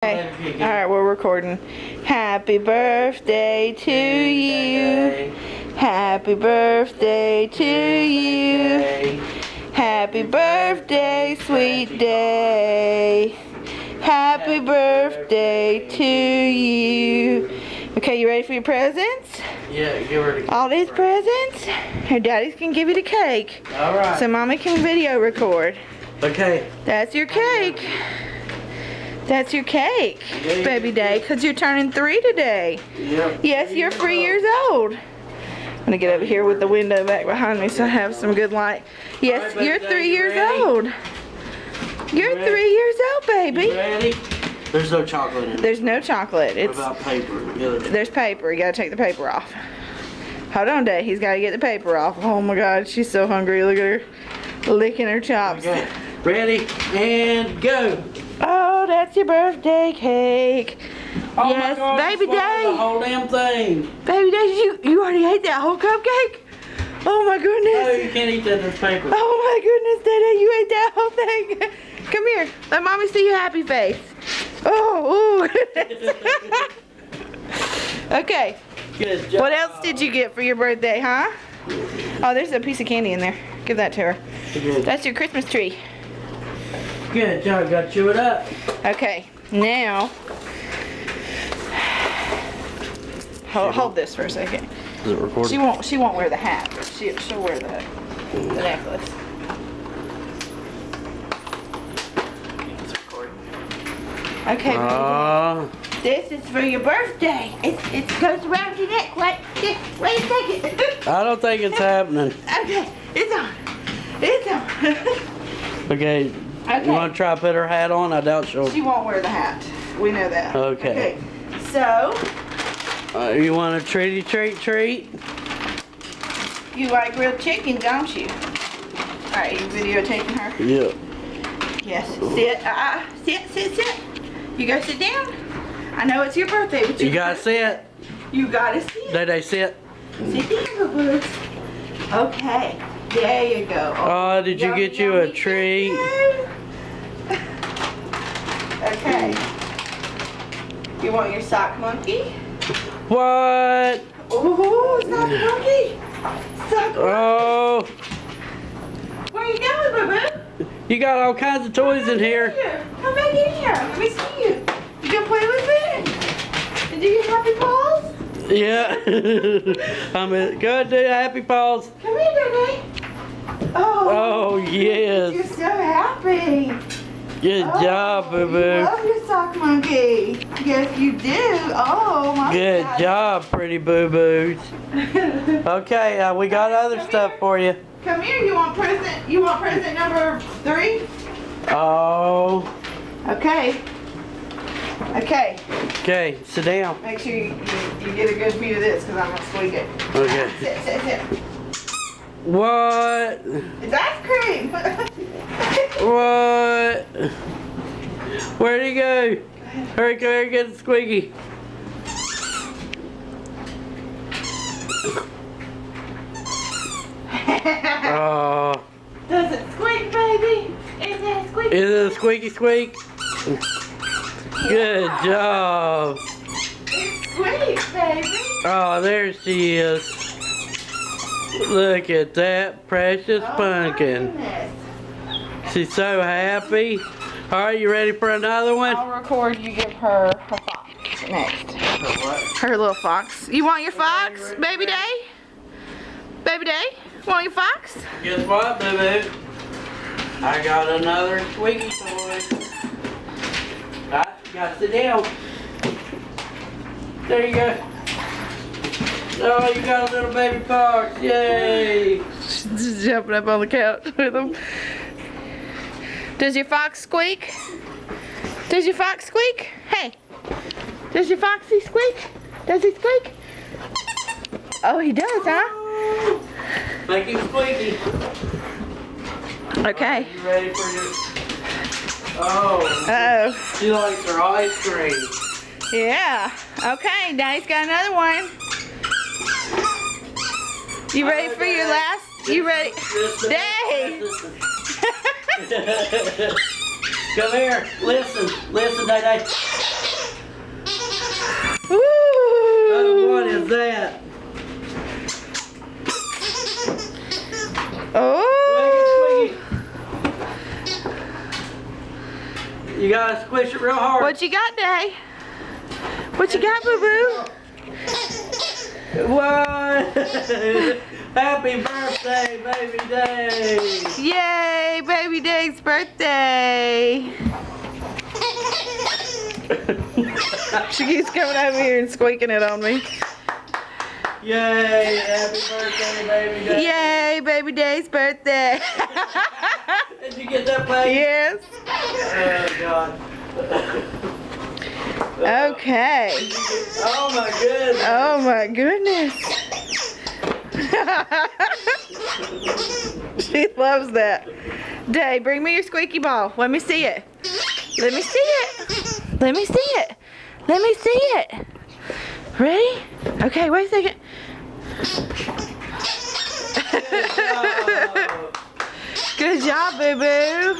Okay. Alright, we're recording. Happy birthday to you. Happy birthday to you. Happy birthday, sweet day. Happy birthday to you. Okay, you ready for your presents? Yeah, give her the cake. All these presents? Her daddy's can give you the cake. Alright. So mommy can video record. Okay. That's your cake. That's your cake, baby day, because you're turning 3 today. Yep. Yes, you're 3 years old. I'm going to get over here with the window back behind me so I have some good light. Yes, Alright, you're baby, 3 you years ready? old. You're ready? 3 years old, You baby. ready? There's no chocolate in it. There's no chocolate. What about paper? There's paper. You got to take the paper off. Hold on, Dad. He's got to get the paper off. Oh my God, she's so hungry. Look at her licking her chops. Okay. Ready? And go. Oh, that's your birthday cake. Oh Yes, my God, baby you swallowed day. the whole damn thing. Baby day, you already ate that whole cupcake? Oh my No, goodness. you can't eat that. There's paper. Oh my goodness, Daddy, you ate that whole thing. Come here. Let mommy see your happy face. Oh, ooh. Okay. Good job. What else did you get for your birthday, huh? Oh, there's a piece of candy in there. Give that to her. Good. That's your Christmas tree. Good job. Got to chew it up. Okay, now hold this for a second. Is it recording? She won't wear the hat, but she'll wear the necklace. Okay, baby. This is for your birthday. It goes around your neck. Wait a second. I don't think it's happening. Okay, it's on. It's on. Okay. Okay. You want to try to put her hat on? I doubt she'll. She won't wear the hat. We know that. Okay. So, You want a treat? you like grilled chicken, don't you? Alright, you videotaping her? Yeah. Yes. Sit. Sit. You go sit down. I know it's your birthday, but You gotta sit. You gotta sit. They sit. Sit down, boo-boo. Okay. There you go. Oh, did you Yummy, get you a yummy treat? food. Okay. You want your sock monkey? What? Ooh, sock monkey. Sock monkey. Oh, Where you going, boo-boo? you got all kinds of toys in here. Come back in here. Let me see you. You gonna play with it? Did you get happy paws? Yeah. Go do Happy Paws. Come here, baby. Oh, You're yes. so happy. Good job, You boo-boo. love your sock monkey. Yes, you do. Oh, my Good God. job, pretty boo-boos. Okay, we got other Come stuff here. for you. Come here. You want present number 3? Oh. Okay. Okay. Okay, sit down. Make sure you get a good view of this because I'm going to squeak it. Okay. Sit. What? It's ice cream. What? Where'd he go? Hurry, come here, get the squeaky. Oh. Does it squeak, baby? Is it squeak? Is it a squeaky squeak? Good job. It squeaks, baby. Oh, there she is. Look at that precious Oh, pumpkin. my goodness. She's so happy. All right, you ready for another one? I'll record you give her fox next. Her little fox. You want your fox, baby day? Baby day? Want your fox? Guess what, boo-boo? I got another squeaky toy. I got to sit down. There you go. Oh, you got a little baby fox. Yay. Just jumping up on the couch with him. Does your fox squeak? Does your fox squeak? Hey. Does your foxy squeak? Does he squeak? Oh, he does, huh? Make him squeaky. Okay. You ready for your... Oh. Uh-oh. She likes her ice cream. Yeah. Okay, Daddy's got another one. You ready for your last? You ready? Day. Come here. Listen, Day Day. What Ooh. is that? Oh. Squeaky, squeaky. You gotta squish it real hard. What you got, Day? What you got, boo-boo? What? Happy birthday, baby Day. Yay, baby Day's birthday. She keeps coming over here and squeaking it on me. Yay, happy birthday, baby Day. Yay, baby Day's birthday. Did you get that plate? Yes. Oh, God. Okay. Oh, my goodness. Oh my goodness. She loves that. Day, bring me your squeaky ball. Let me see it. Let me see it. Let me see it. Let me see it. Ready? Okay, wait a second. Good job. Good job, boo-boo.